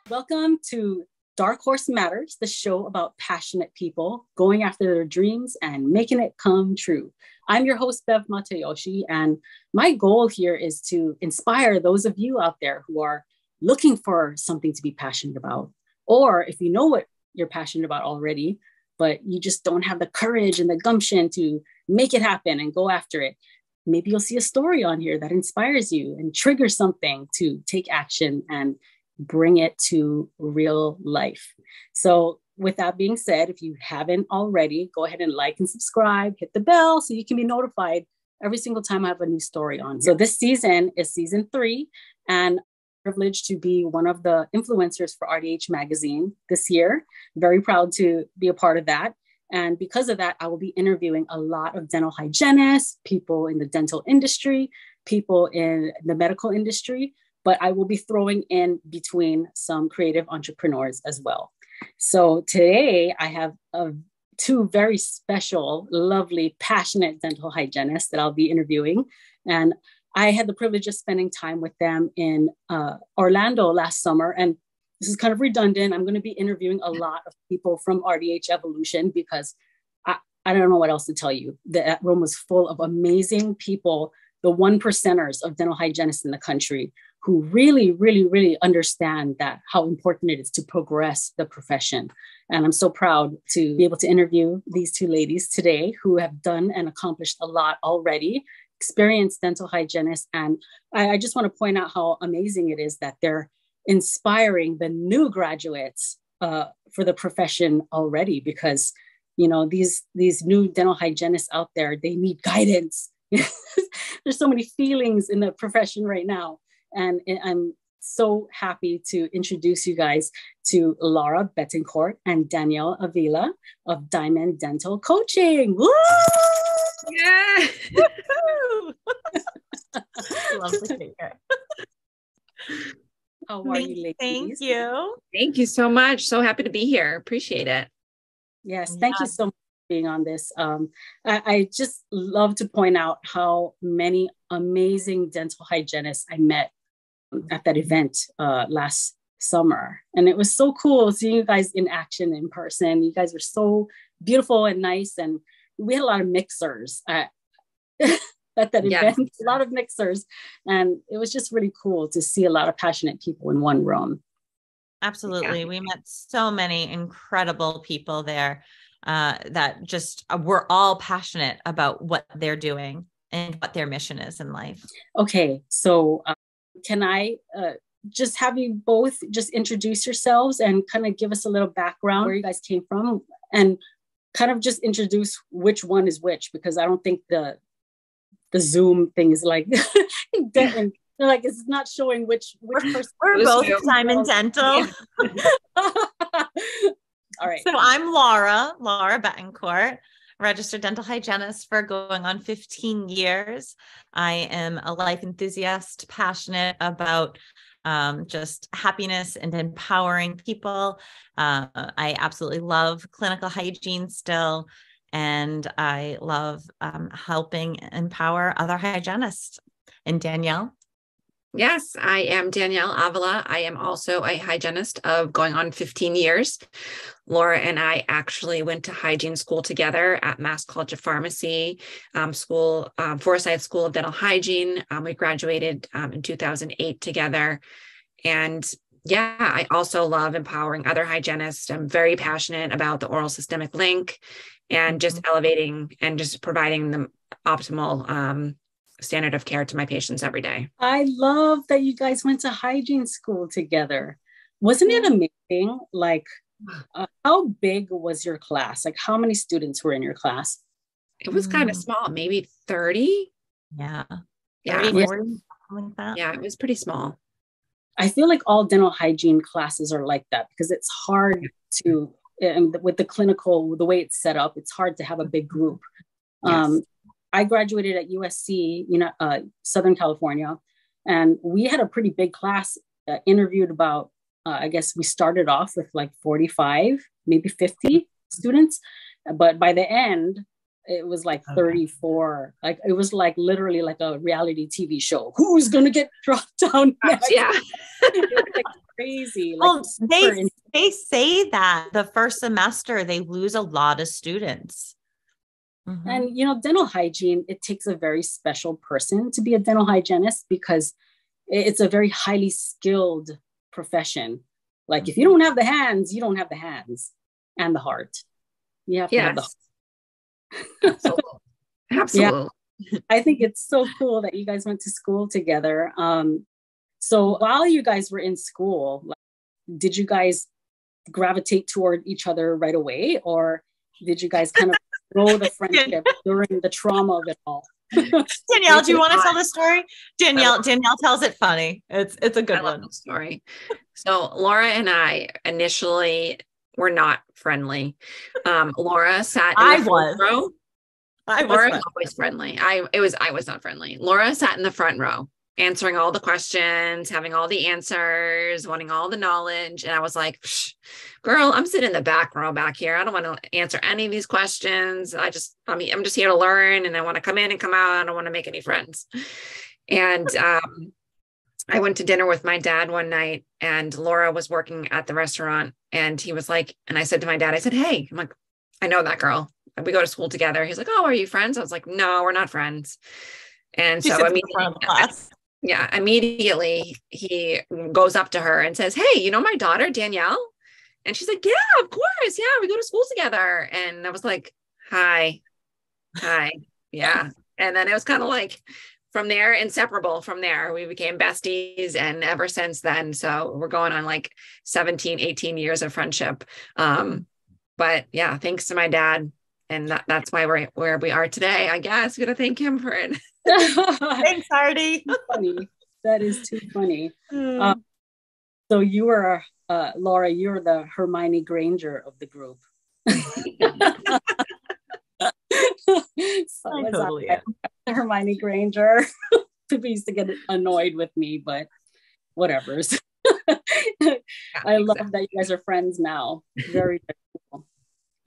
Welcome to Dark Horse Matters, the show about passionate people going after their dreams and making it come true. I'm your host, Bev Matayoshi, and my goal here is to inspire those of you out there who are looking for something to be passionate about. Or if you know what you're passionate about already, but you just don't have the courage and the gumption to make it happen and go after it, maybe you'll see a story on here that inspires you and triggers something to take action and bring it to real life. So with that being said, if you haven't already, go ahead and like and subscribe, hit the bell so you can be notified every single time I have a new story on. So this season is season 3, and I'm privileged to be one of the influencers for RDH magazine this year. Very proud to be a part of that. And because of that, I will be interviewing a lot of dental hygienists, people in the dental industry, people in the medical industry, but I will be throwing in between some creative entrepreneurs as well. So today I have two very special, lovely, passionate dental hygienists that I'll be interviewing. And I had the privilege of spending time with them in Orlando last summer. And this is kind of redundant. I'm going to be interviewing a lot of people from RDH Evolution because I don't know what else to tell you. That room was full of amazing people, the 1%ers of dental hygienists in the country, who really, really, really understand that how important it is to progress the profession. And I'm so proud to be able to interview these two ladies today who have done and accomplished a lot already, experienced dental hygienists. And I just want to point out how amazing it is that they're inspiring the new graduates for the profession already, because, you know, these new dental hygienists out there, they need guidance. There's so many feelings in the profession right now. And I'm so happy to introduce you guys to Laura Bettencourt and Danielle Avila of Diamond Dental Coaching. Woo! Yeah. Love to see it. How are you, ladies? Thank you. Thank you so much. So happy to be here. Appreciate it. Yes, thank you so much for being on this. I just love to point out how many amazing dental hygienists I met at that event last summer. And it was so cool seeing you guys in action in person. You guys were so beautiful and nice. And we had a lot of mixers at that event, a lot of mixers. And it was just really cool to see a lot of passionate people in one room. Absolutely. Yeah. We met so many incredible people there that just were all passionate about what they're doing and what their mission is in life. Okay. So can I just have you both just introduce yourselves and kind of give us a little background where you guys came from, and kind of just introduce which one is which, because I don't think the Zoom thing is like, like it's not showing which person. We're both Diamond Dental. All right. So I'm Laura Bettencourt, registered dental hygienist for going on 15 years. I am a life enthusiast, passionate about just happiness and empowering people. I absolutely love clinical hygiene still, and I love helping empower other hygienists. And Danielle? Yes, I am Danielle Avila. I am also a hygienist of going on 15 years. Laura and I actually went to hygiene school together at Mass College of Pharmacy School, Forsyth School of Dental Hygiene. We graduated in 2008 together. And yeah, I also love empowering other hygienists. I'm very passionate about the oral systemic link and just elevating and just providing the optimal standard of care to my patients every day. I love that you guys went to hygiene school together. Wasn't it amazing? Like, how big was your class? Like, how many students were in your class? It was kind of small, maybe 30. Yeah. 30, 40, something like that. Yeah, it was pretty small. I feel like all dental hygiene classes are like that because it's hard to, and with the clinical, the way it's set up, it's hard to have a big group. Yes. I graduated at USC, Southern California, and we had a pretty big class, interviewed about, I guess we started off with like 45, maybe 50 students. But by the end, it was like 34. Like it was like literally like a reality TV show. Who's going to get dropped down next? Yeah. It was like crazy. Well, they say that the first semester they lose a lot of students. Mm-hmm. And, dental hygiene, it takes a very special person to be a dental hygienist because it's a very highly skilled profession. Like if you don't have the hands, you don't have the hands and the heart. You have to have the heart. Absolutely. Absolutely. Yeah. I think it's so cool that you guys went to school together. So while you guys were in school, did you guys gravitate toward each other right away? Or did you guys kind of grow the friendship during the trauma of it all? Danielle, do you want to tell the story? Danielle tells it funny. It's a good one. Story. So Laura and I initially were not friendly. Laura sat in the front row. Laura was always friendly. I was not friendly. Laura sat in the front row, answering all the questions, having all the answers, wanting all the knowledge. And I was like, girl, I'm sitting in the back row back here. I don't want to answer any of these questions. I'm just here to learn, and I want to come in and come out. I don't want to make any friends. And I went to dinner with my dad one night, and Laura was working at the restaurant, and he was like, and I said to my dad, I said, hey, I'm like, I know that girl. We go to school together. He's like, oh, are you friends? I was like, no, we're not friends. And so immediately he goes up to her and says, hey, my daughter, Danielle? And she's like, yeah, of course. Yeah, we go to school together. And I was like, hi. Yeah. And then it was kind of like from there, inseparable from there. We became besties. And ever since then, so we're going on like 17, 18 years of friendship. But yeah, thanks to my dad. And that's why we're where we are today. I guess we're going to thank him for it. Thanks, Artie. Funny. That is too funny. So you were, Laura, you're the Hermione Granger of the group. So I totally am. Hermione Granger. People used to get annoyed with me, but whatever's. I love that you guys are friends now. Very, very cool.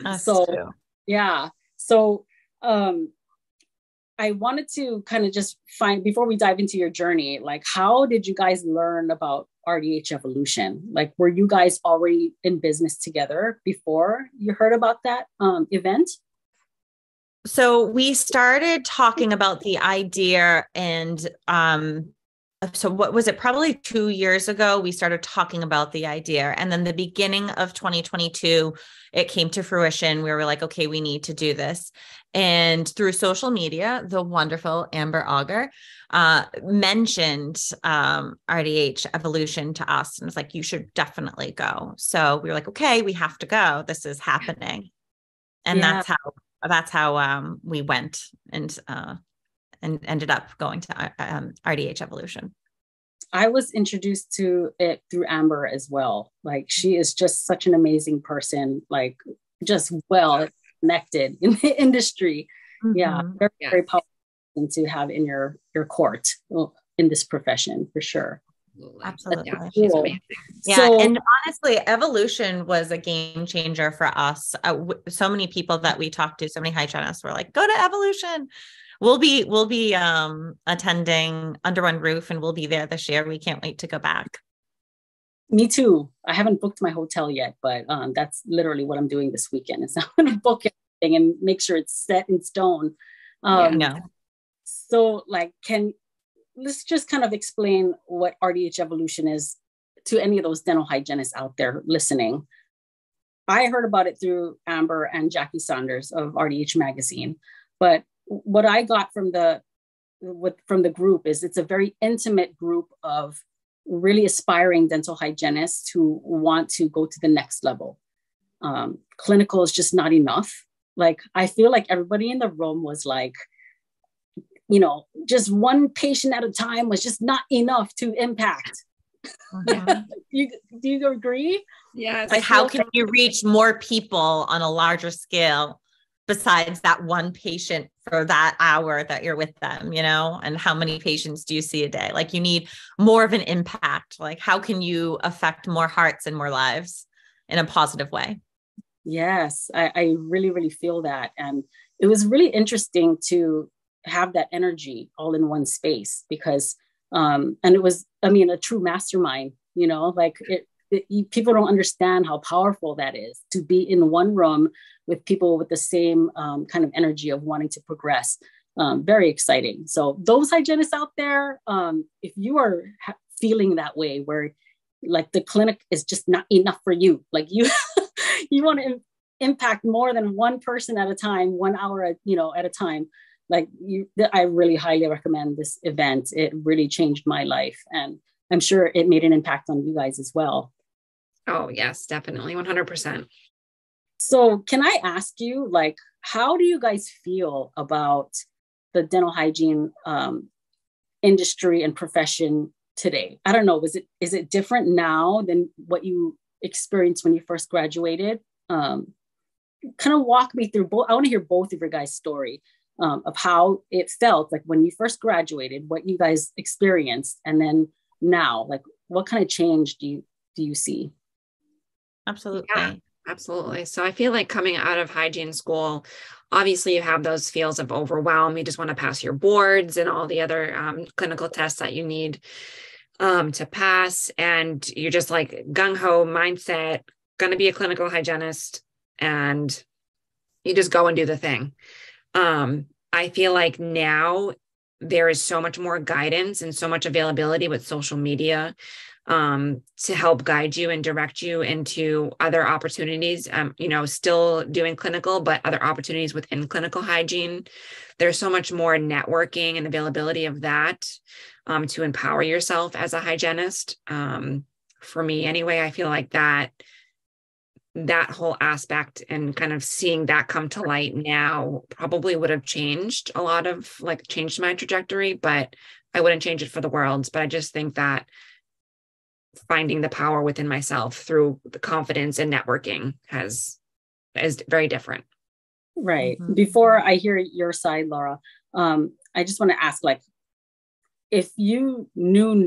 Us so too. Yeah. So I wanted to kind of just find, before we dive into your journey, like, how did you guys learn about RDH Evolution? Like, were you guys already in business together before you heard about that event? So we started talking about the idea, and so what was it? Probably 2 years ago, we started talking about the idea. And then the beginning of 2022, it came to fruition. We were like, okay, we need to do this. And through social media, the wonderful Amber Auger mentioned RDH Evolution to us and was like, you should definitely go. So we were like, okay, we have to go. This is happening. And that's how we went and ended up going to RDH Evolution. I was introduced to it through Amber as well. Like, she is just such an amazing person, like just well connected in the industry. Mm-hmm. Yeah, very, very powerful to have in your court in this profession for sure. Absolutely. Cool. She's amazing. Yeah. So, and honestly, Evolution was a game changer for us. So many people that we talked to, so many hygienists were like, go to Evolution. We'll be attending under one roof, and we'll be there this year. We can't wait to go back. Me too. I haven't booked my hotel yet, but that's literally what I'm doing this weekend. Is I'm going to book everything and make sure it's set in stone. So, like, let's just kind of explain what RDH Evolution is to any of those dental hygienists out there listening. I heard about it through Amber and Jackie Saunders of RDH Magazine, but what I got from the group is it's a very intimate group of really aspiring dental hygienists who want to go to the next level. Clinical is just not enough. Like, I feel like everybody in the room was like, just one patient at a time was just not enough to impact. Mm-hmm. Do you agree? Yes. Like, how can you reach more people on a larger scale besides that one patient for that hour that you're with them, and how many patients do you see a day? Like, you need more of an impact. Like, how can you affect more hearts and more lives in a positive way? Yes, I really, really feel that. And it was really interesting to have that energy all in one space because, and it was, a true mastermind, like people don't understand how powerful that is, to be in one room with people with the same kind of energy of wanting to progress. Very exciting. So those hygienists out there, if you are feeling that way, where like the clinic is just not enough for you, like you you want to impact more than one person at a time, 1 hour at a time, like I really highly recommend this event. It really changed my life, and I'm sure it made an impact on you guys as well. Oh yes, definitely, 100%. So can I ask you, like, how do you guys feel about the dental hygiene industry and profession today? I don't know. Is it different now than what you experienced when you first graduated? Kind of walk me through both. I want to hear both of your guys' story of how it felt like when you first graduated, what you guys experienced, and then now, like, what kind of change do you see? Absolutely. Yeah, absolutely. So I feel like coming out of hygiene school, obviously you have those feels of overwhelm. You just want to pass your boards and all the other clinical tests that you need to pass. And you're just like gung-ho mindset, going to be a clinical hygienist, and you just go and do the thing. I feel like now there is so much more guidance and so much availability with social media to help guide you and direct you into other opportunities, still doing clinical, but other opportunities within clinical hygiene. There's so much more networking and availability of that to empower yourself as a hygienist. For me anyway, I feel like that whole aspect and kind of seeing that come to light now probably would have changed my trajectory, but I wouldn't change it for the world. But I just think that finding the power within myself through the confidence and networking is very different. Right. Mm-hmm. Before I hear your side, Laura, I just want to ask, like, if you knew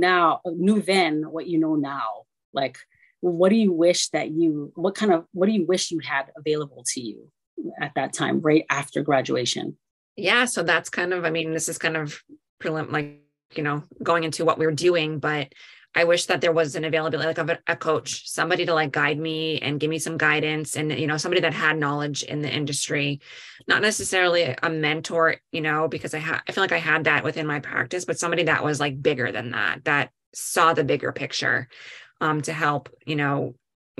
then what you know now, like, what do you wish what do you wish you had available to you at that time, right after graduation? Yeah. So that's this is kind of going into what we were doing, but I wish that there was an availability, like of a coach, somebody to like guide me and give me some guidance, and, somebody that had knowledge in the industry, not necessarily a mentor, because I feel like I had that within my practice, but somebody that was like bigger than that saw the bigger picture, to help,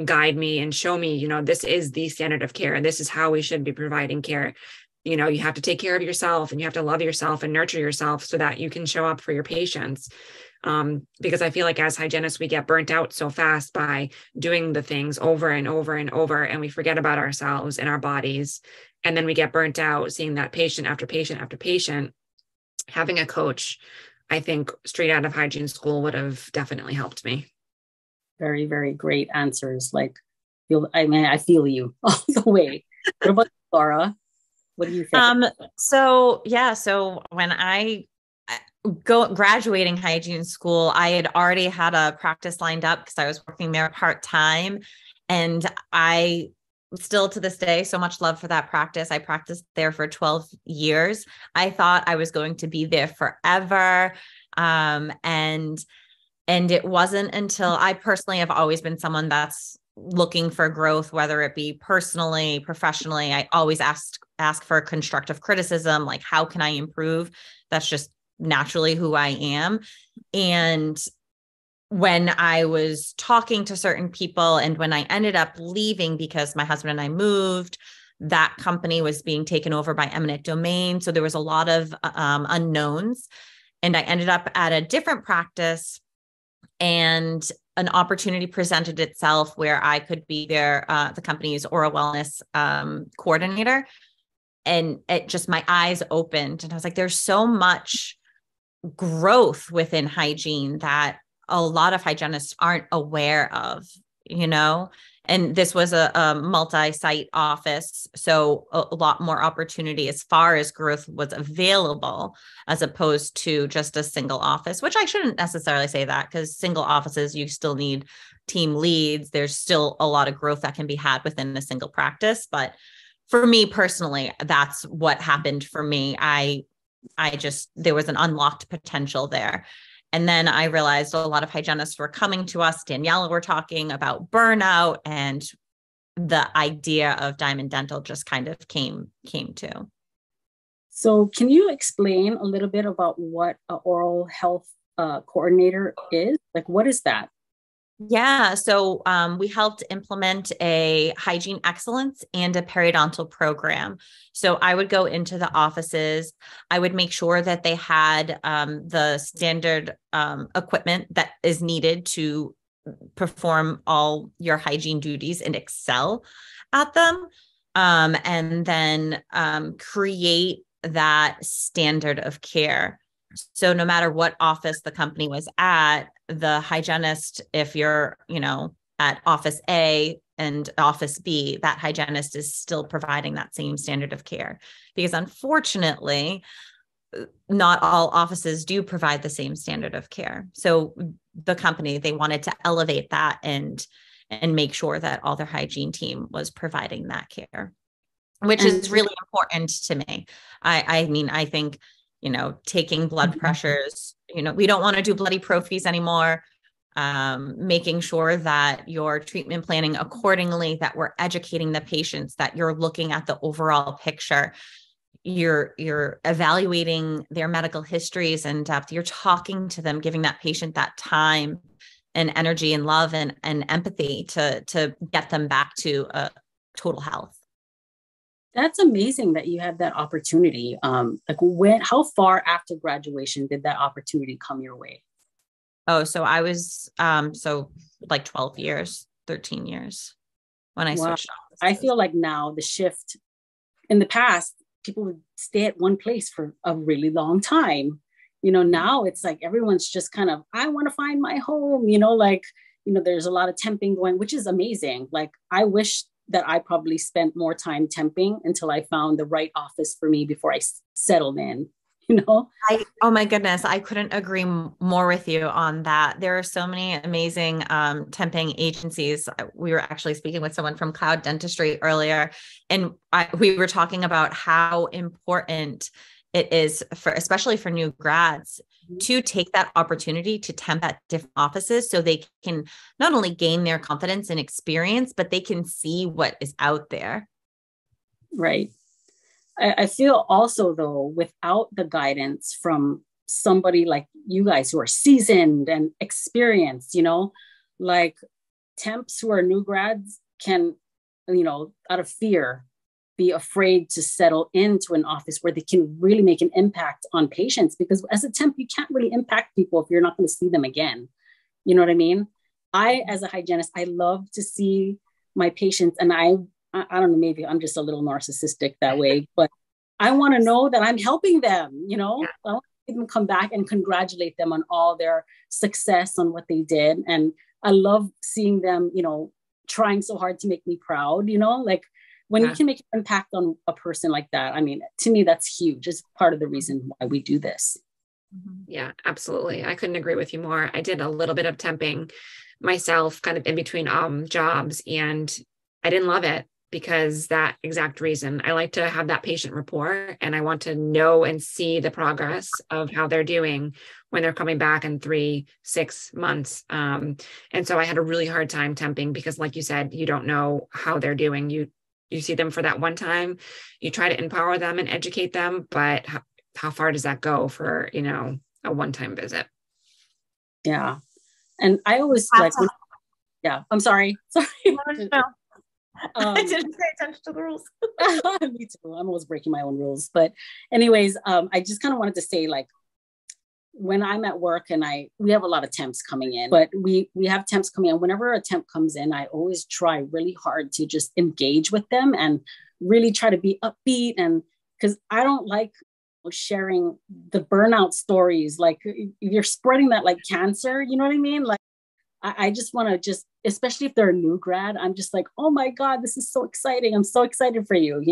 guide me and show me, this is the standard of care. This is how we should be providing care. You have to take care of yourself, and you have to love yourself and nurture yourself so that you can show up for your patients. Because I feel like as hygienists, we get burnt out so fast by doing the things over and over and over, and we forget about ourselves and our bodies. And then we get burnt out seeing that patient after patient after patient. Having a coach, I think straight out of hygiene school would have definitely helped me. Very, very great answers. Like, I feel you all the way. What about Laura? What do you think? So when I graduating hygiene school, I had already had a practice lined up because I was working there part-time, and I still to this day, so much love for that practice. I practiced there for 12 years. I thought I was going to be there forever. And it wasn't until I personally have always been someone that's looking for growth, whether it be personally, professionally. I always ask for constructive criticism, like, how can I improve? That's just naturally who I am. And when I was talking to certain people, and when I ended up leaving because my husband and I moved, that company was being taken over by eminent domain. So there was a lot of unknowns, and I ended up at a different practice, and an opportunity presented itself where I could be the company's oral wellness coordinator. And it just, my eyes opened, and I was like, there's so much growth within hygiene that a lot of hygienists aren't aware of, and this was a multi-site office. So a lot more opportunity as far as growth was available, as opposed to just a single office, which I shouldn't necessarily say that, because single offices, you still need team leads. There's still a lot of growth that can be had within a single practice. But for me personally, that's what happened for me. There was an unlocked potential there. And then I realized a lot of hygienists were coming to us. Danielle, were talking about burnout, and the idea of Diamond Dental just kind of came to. So can you explain a little bit about what an oral health coordinator is? Like, what is that? Yeah. So we helped implement a hygiene excellence and a periodontal program. So I would go into the offices. I would make sure that they had the standard equipment that is needed to perform all your hygiene duties and excel at them. And then create that standard of care. So no matter what office the company was at, the hygienist, if you're, at office A and office B, that hygienist is still providing that same standard of care, because unfortunately, not all offices do provide the same standard of care. So the company, they wanted to elevate that and make sure that all their hygiene team was providing that care, which is really important to me. I mean, I think, taking blood pressures, we don't want to do bloody prophies anymore. Making sure that you're treatment planning accordingly, that we're educating the patients, that you're looking at the overall picture. You're evaluating their medical histories in depth. You're talking to them, giving that patient that time and energy and love and empathy to get them back to total health. That's amazing that you had that opportunity. How far after graduation did that opportunity come your way? Oh, so I was, 12 years, 13 years when I switched offices. I feel like now the shift, in the past, people would stay at one place for a really long time. Now it's like everyone's just kind of, I want to find my home, there's a lot of temping going, which is amazing. Like, I wish that I probably spent more time temping until I found the right office for me before I settled in, Oh my goodness, I couldn't agree more with you on that. There are so many amazing temping agencies. We were actually speaking with someone from Cloud Dentistry earlier, and we were talking about how important it is especially for new grads, to take that opportunity to temp at different offices, so they can not only gain their confidence and experience, but they can see what is out there. Right. I feel also, though, without the guidance from somebody like you guys who are seasoned and experienced, like temps who are new grads can, out of fear, be afraid to settle into an office where they can really make an impact on patients. Because as a temp, you can't really impact people if you're not going to see them again. You know what I mean? As a hygienist, I love to see my patients, and I don't know, maybe I'm just a little narcissistic that way, but I want to know that I'm helping them, I want to see them come back and congratulate them on all their success, on what they did. And I love seeing them, trying so hard to make me proud, like when you can make an impact on a person like that. I mean, to me, that's huge. It's part of the reason why we do this. Yeah, absolutely. I couldn't agree with you more. I did a little bit of temping myself, kind of in between jobs, and I didn't love it, because that exact reason. I like to have that patient rapport, and I want to know and see the progress of how they're doing when they're coming back in 3-6 months. And so I had a really hard time temping, because like you said, you don't know how they're doing. You see them for that one time, you try to empower them and educate them, but how far does that go for, a one-time visit? Yeah. And I always I'm sorry. No. I didn't pay attention to the rules. Me too. I'm always breaking my own rules. But anyways, I just kind of wanted to say, like, when I'm at work and we have a lot of temps coming in, but we have temps coming in. Whenever a temp comes in, I always try really hard to just engage with them and really try to be upbeat. And because I don't like sharing the burnout stories, like you're spreading that like cancer, you know what I mean? Like, I just want to especially if they're a new grad, I'm just like, oh my God, this is so exciting. I'm so excited for you.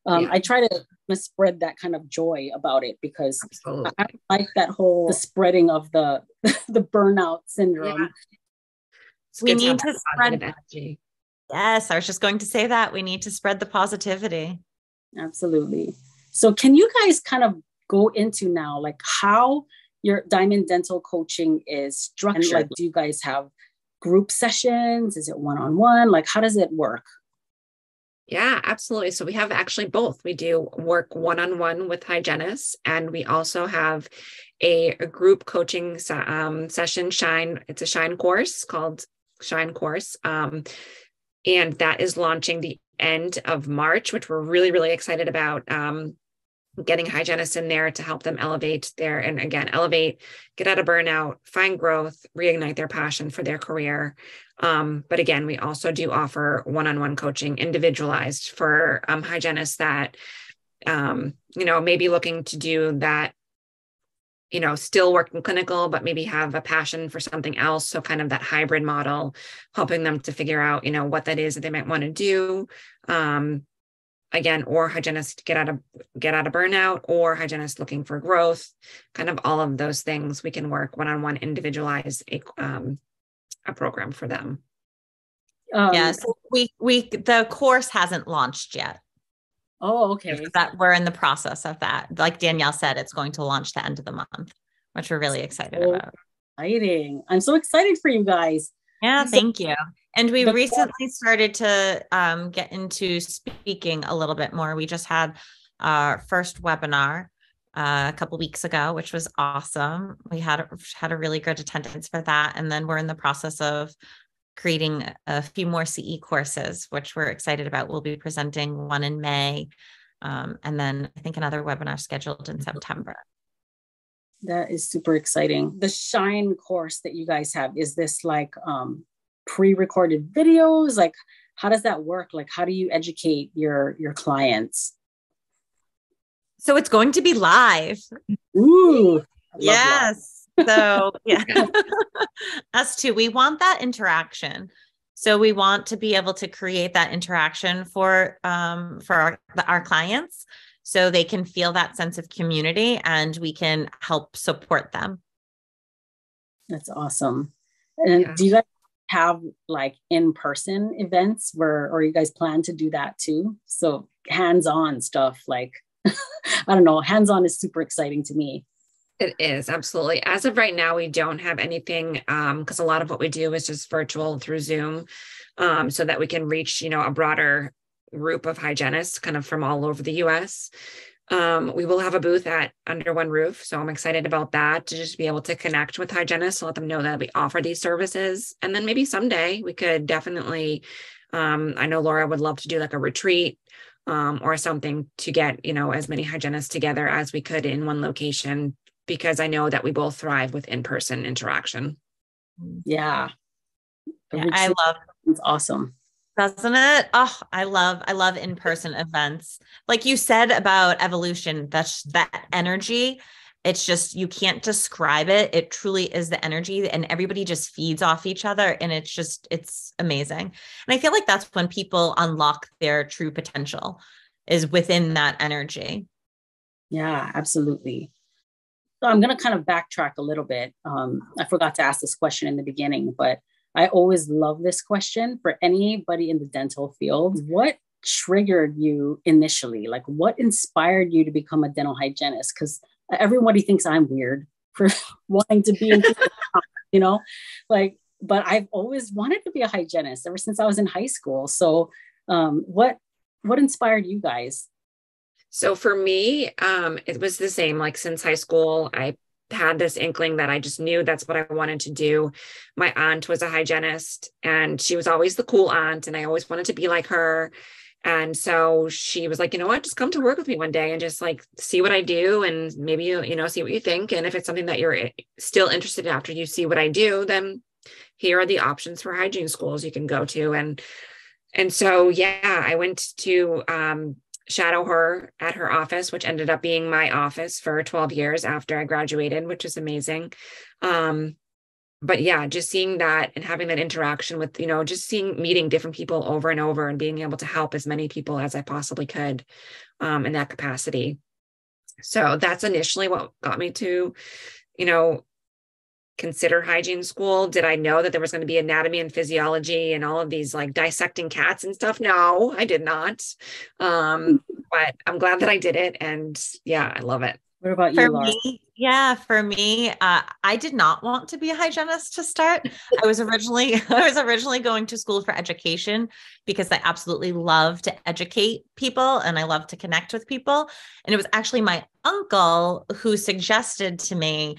I try to spread that kind of joy about it, because absolutely. I like that the spreading of the burnout syndrome. Yeah. We need to spread energy. Yes, I was just going to say that we need to spread the positivity. Absolutely. So can you guys kind of go into now, like, how your Diamond Dental coaching is structured? Like, do you guys have group sessions? Is it one-on-one? Like, how does it work? Yeah, absolutely. So we have actually both. We do work one-on-one with hygienists, and we also have a group coaching session, Shine. It's a Shine course called Shine Course. And that is launching the end of March, which we're really, really excited about. Getting hygienists in there to help them elevate, get out of burnout, find growth, reignite their passion for their career. But again, we also do offer one-on-one coaching, individualized for hygienists that, may be looking to do that, still working clinical, but maybe have a passion for something else. So kind of that hybrid model, helping them to figure out, what that is that they might want to do. Again, or hygienists get out of burnout, or hygienists looking for growth, kind of all of those things. We can work one-on-one, individualize a program for them. So the course hasn't launched yet. Oh, okay. That we're in the process of that. Like Danielle said, it's going to launch the end of the month, which we're really excited about. Exciting. I'm so excited for you guys. Yeah, thank you. And we recently started to get into speaking a little bit more. We just had our first webinar a couple of weeks ago, which was awesome. We had a really good attendance for that. And then we're in the process of creating a few more CE courses, which we're excited about. We'll be presenting one in May. And then I think another webinar scheduled in September. That is super exciting. The Shine course that you guys have, is this like pre-recorded videos? Like, how does that work? Like, how do you educate your clients? So it's going to be live. Ooh, yes. So yeah, us too. We want that interaction. So we want to be able to create that interaction for our clients, so they can feel that sense of community and we can help support them. That's awesome. And do you guys have like in-person events or you guys plan to do that too? So hands-on stuff, like, I don't know, hands-on is super exciting to me. It is, absolutely. As of right now, we don't have anything because a lot of what we do is just virtual through Zoom, so that we can reach, a broader group of hygienists kind of from all over the US. We will have a booth at Under One Roof. So I'm excited about that, to just be able to connect with hygienists, to let them know that we offer these services. And then maybe someday we could definitely, I know Laura would love to do like a retreat or something to get, as many hygienists together as we could in one location, because I know that we both thrive with in-person interaction. Yeah. I love it. It's awesome. Doesn't it? Oh, I love in-person events. Like you said about evolution, that's that energy. It's just, you can't describe it. It truly is the energy, and everybody just feeds off each other. And it's amazing. And I feel like that's when people unlock their true potential, is within that energy. Yeah, absolutely. So I'm going to kind of backtrack a little bit. I forgot to ask this question in the beginning, but I always love this question for anybody in the dental field. What triggered you initially? Like, what inspired you to become a dental hygienist? Because everybody thinks I'm weird for wanting to be in, but I've always wanted to be a hygienist ever since I was in high school. So what inspired you guys? So for me, it was the same. Like, since high school, I had this inkling that I just knew that's what I wanted to do. My aunt was a hygienist, and she was always the cool aunt, and I always wanted to be like her. And so she was like, you know what, just come to work with me one day and just like see what I do, and maybe see what you think. And if it's something that you're still interested in after you see what I do, then here are the options for hygiene schools you can go to. And so, I went to shadow her at her office, which ended up being my office for 12 years after I graduated, which was amazing. But just seeing that and having that interaction with, meeting different people over and over, and being able to help as many people as I possibly could in that capacity. So that's initially what got me to, consider hygiene school. Did I know that there was going to be anatomy and physiology and all of these like dissecting cats and stuff? No, I did not. But I'm glad that I did it. And I love it. What about you, For Laura? for me, I did not want to be a hygienist to start. I was originally going to school for education because I absolutely love to educate people and I love to connect with people. And it was actually my uncle who suggested to me,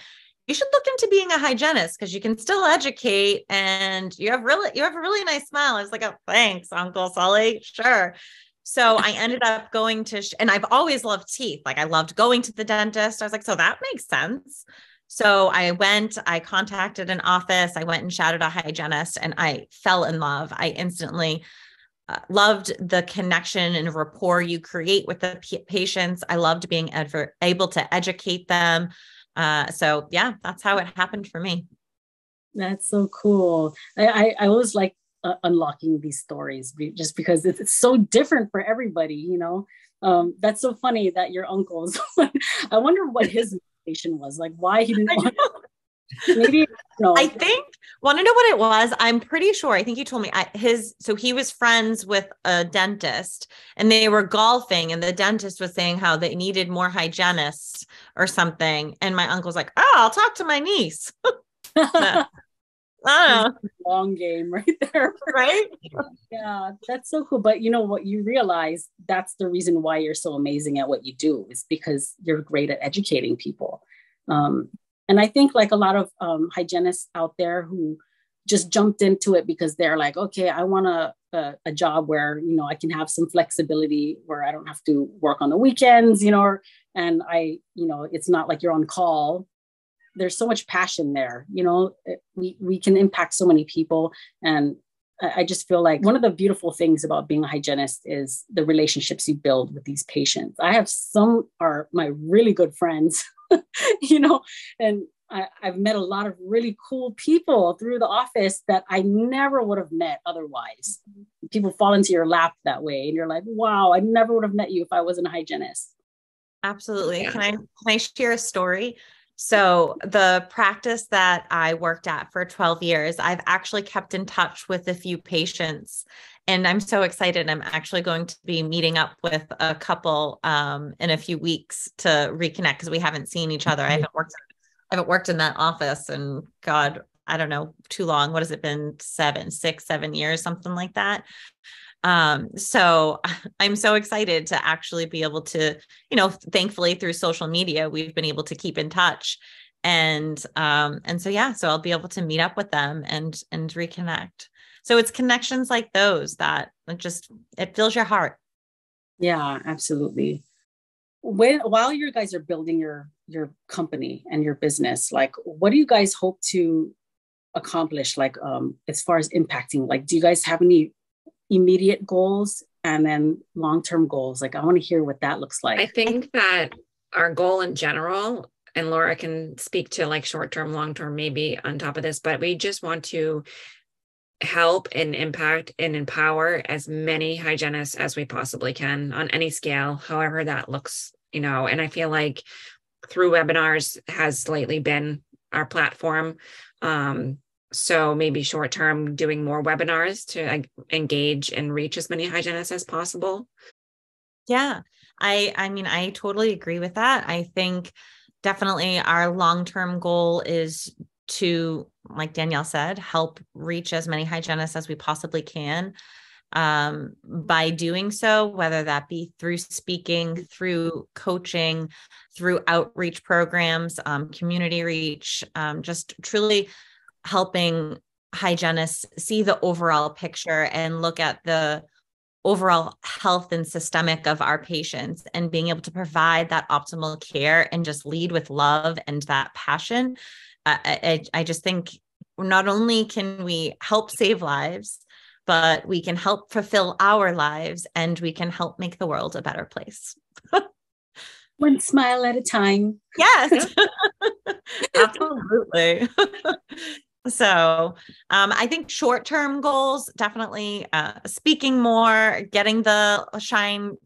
you should look into being a hygienist because you can still educate and you have a really nice smile. I was like, oh, thanks, Uncle Sully. Sure. So I ended up going to, and I've always loved teeth. Like I loved going to the dentist. I was like, so that makes sense. So I contacted an office. I went and shadowed a hygienist and I fell in love. I instantly loved the connection and rapport you create with the patients. I loved being able to educate them. So yeah, that's how it happened for me. That's so cool. I always like unlocking these stories just because it's so different for everybody, you know. That's so funny that your uncle's I wonder what his motivation was, like why he didn't want maybe I think want to know what it was. I'm pretty sure. I think he told me so he was friends with a dentist and they were golfing and the dentist was saying how they needed more hygienists or something. And my uncle's like, oh, I'll talk to my niece. Oh, long game right there. Right? Yeah, that's so cool. But you know what, you realize that's the reason why you're so amazing at what you do is because you're great at educating people. And I think like a lot of hygienists out there who just jumped into it because they're like, okay, I want a job where, you know, I can have some flexibility where I don't have to work on the weekends, you know, and it's not like you're on call. There's so much passion there, you know, we can impact so many people. And I just feel like one of the beautiful things about being a hygienist is the relationships you build with these patients. I have some are my really good friends, you know, and I've met a lot of really cool people through the office that I never would have met otherwise. People fall into your lap that way. And you're like, wow, I never would have met you if I wasn't a hygienist. Absolutely. Yeah. Can I share a story? So the practice that I worked at for 12 years, I've actually kept in touch with a few patients and I'm so excited. I'm actually going to be meeting up with a couple in a few weeks to reconnect because we haven't seen each other. I haven't worked in that office and God, I don't know, too long. What has it been? 7 years, something like that. So I'm so excited to actually be able to, you know, thankfully through social media, we've been able to keep in touch. And so I'll be able to meet up with them and reconnect. So it's connections like those that it fills your heart. Yeah, absolutely. While you guys are building your company and your business, like, what do you guys hope to accomplish? Like, as far as impacting, like, do you guys have any immediate goals and then long-term goals? Like, I want to hear what that looks like. I think that our goal in general, and Laura can speak to like short-term, long-term, maybe on top of this, but we just want to help and impact and empower as many hygienists as we possibly can on any scale, however that looks, you know. And I feel like through webinars has lately been our platform. So maybe short term, doing more webinars to engage and reach as many hygienists as possible. Yeah, I mean, I totally agree with that. I think definitely our long-term goal is to, like Danielle said, help reach as many hygienists as we possibly can. By doing so, whether that be through speaking, through coaching, through outreach programs, community reach, just truly helping hygienists see the overall picture and look at the overall health and systemic of our patients and being able to provide that optimal care and just lead with love and that passion. I just think not only can we help save lives, but we can help fulfill our lives and we can help make the world a better place. One smile at a time. Yes, absolutely. So I think short-term goals, definitely speaking more, getting the Shine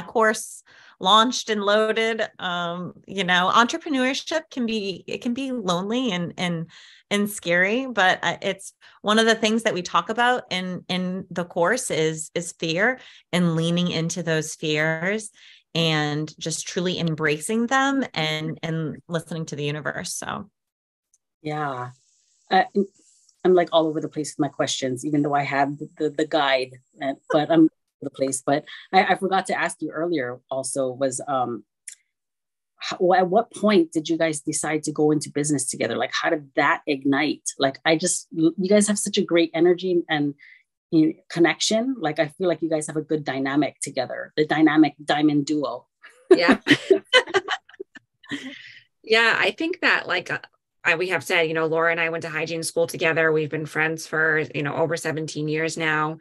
course launched and loaded. You know, entrepreneurship can be lonely and scary, but it's one of the things that we talk about in the course is fear and leaning into those fears and just truly embracing them and listening to the universe. So, yeah. I'm like all over the place with my questions, even though I have the guide, but I'm all over the place. But I forgot to ask you earlier also was, at what point did you guys decide to go into business together? Like, how did that ignite? Like, you guys have such a great energy and connection. Like, I feel like you guys have a good dynamic together, the dynamic diamond duo. Yeah. Yeah. I think that we have said, Laura and I went to hygiene school together. We've been friends for, over 17 years now,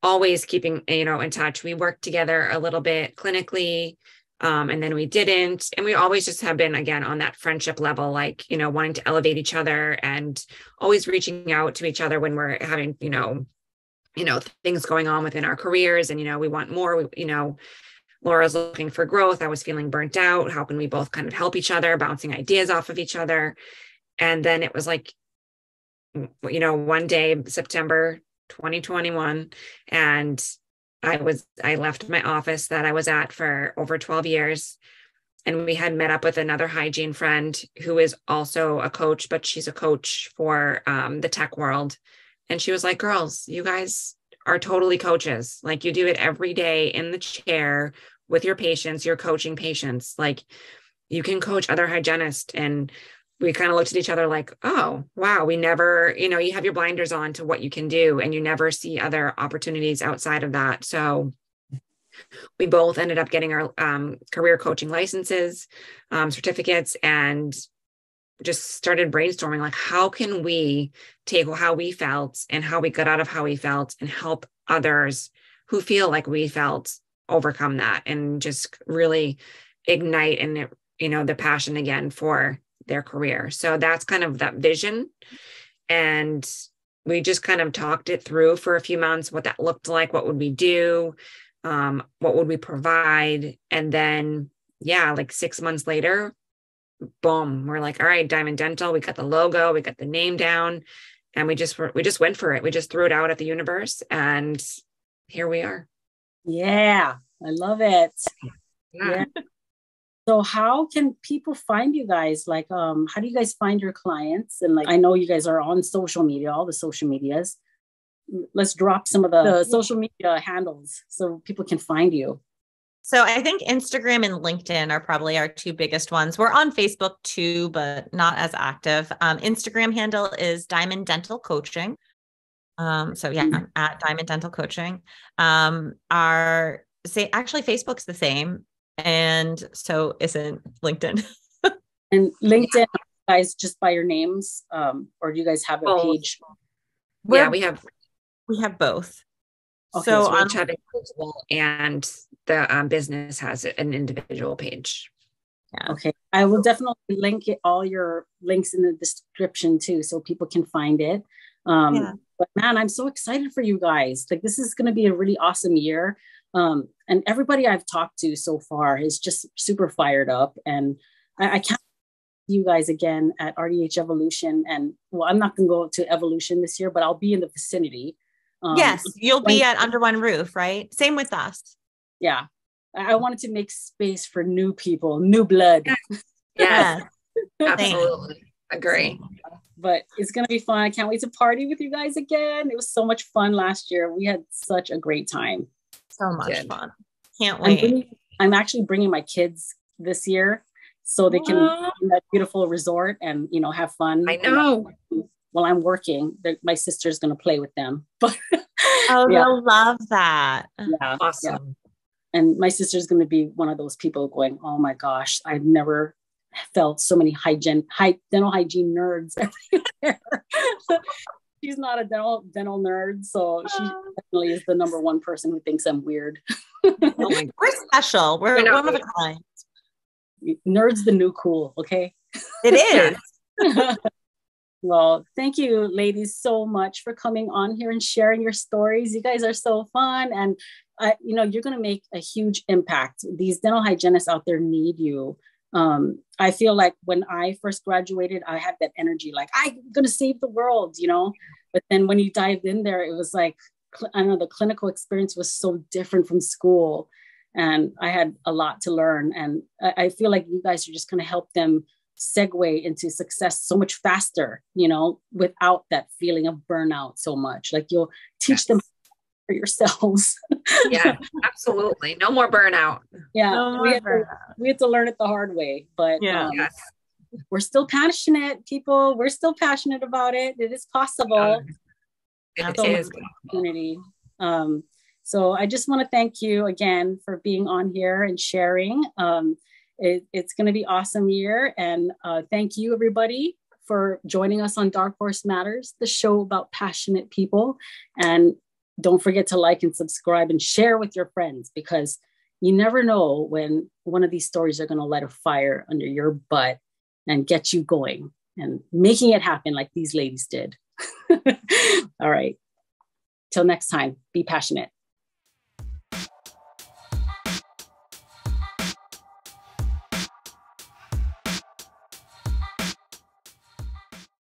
always keeping, in touch. We worked together a little bit clinically. And then we didn't. And we always just have been, again, on that friendship level, wanting to elevate each other and always reaching out to each other when we're having, things going on within our careers. And, we want more, Laura's looking for growth. I was feeling burnt out. How can we both kind of help each other, bouncing ideas off of each other? And then it was one day, September 2021, and I left my office that I was at for over 12 years. And we had met up with another hygiene friend who is also a coach, but she's a coach for the tech world. And she was like, girls, you guys are totally coaches. Like, you do it every day in the chair with your patients, you're coaching patients. Like, you can coach other hygienists. And we kind of looked at each other like, oh, wow, we never, you have your blinders on to what you can do and you never see other opportunities outside of that. So we both ended up getting our career coaching licenses, certificates, and just started brainstorming, like, how can we take how we felt and how we got out of how we felt and help others who feel like we felt overcome that and just really ignite and, the passion again for their career. So that's kind of that vision. And we just kind of talked it through for a few months, what that looked like, what would we do, what would we provide? And then, 6 months later, boom, we're like, all right, Diamond Dental, we got the logo, we got the name down, and we just went for it. We just threw it out at the universe, and here we are. Yeah, I love it. Yeah. So how can people find you guys? Like, how do you guys find your clients? And I know you guys are on social media, all the social medias. Let's drop some of the social media handles so people can find you. So I think Instagram and LinkedIn are probably our two biggest ones. We're on Facebook too, but not as active. Instagram handle is Diamond Dental Coaching. At Diamond Dental Coaching. Actually Facebook's the same. And so isn't LinkedIn. And LinkedIn, guys, just by your names, or do you guys have a page? We have both. Okay, so each have individual, and the business has an individual page. Yeah. Okay, I will definitely link all your links in the description too, so people can find it. But man, I'm so excited for you guys. Like, this is going to be a really awesome year. And everybody I've talked to so far is just super fired up. And I can't see you guys again at RDH Evolution. And I'm not going to go to Evolution this year, but I'll be in the vicinity. Yes, you'll be at under one roof, right? Same with us. Yeah. I wanted to make space for new people, new blood. Yes. Absolutely. Agree. But it's going to be fun. I can't wait to party with you guys again. It was so much fun last year. We had such a great time. So much fun. Can't wait. I'm actually bringing my kids this year so they can be in that beautiful resort and, have fun. I know. While I'm working, my sister's going to play with them. But they'll love that. Yeah. Awesome. Yeah. And my sister's going to be one of those people going, oh my gosh, I've never felt so many dental hygiene nerds everywhere. She's not a dental nerd, so she definitely is the number one person who thinks I'm weird. We're special. We're one of a kind. Nerd's the new cool, okay? It is. Well, thank you, ladies, so much for coming on here and sharing your stories. You guys are so fun, and you're going to make a huge impact. These dental hygienists out there need you. I feel like when I first graduated, I had that energy, like, I'm going to save the world, but then when you dived in there, it was like, I don't know, the clinical experience was so different from school. And I had a lot to learn. And I feel like you guys are just going to help them segue into success so much faster, without that feeling of burnout so much. Like you'll teach them for yourselves. Yeah, absolutely. No more burnout. Yeah. No more we had to learn it the hard way, but Yes. we're still passionate people. We're still passionate about it. It is possible. It is. Opportunity. So I just want to thank you again for being on here and sharing. It's going to be awesome year. And thank you everybody for joining us on Dark Horse Matters, the show about passionate people. And don't forget to like and subscribe and share with your friends, because you never know when one of these stories are going to light a fire under your butt and get you going and making it happen like these ladies did. All right. Till next time, be passionate.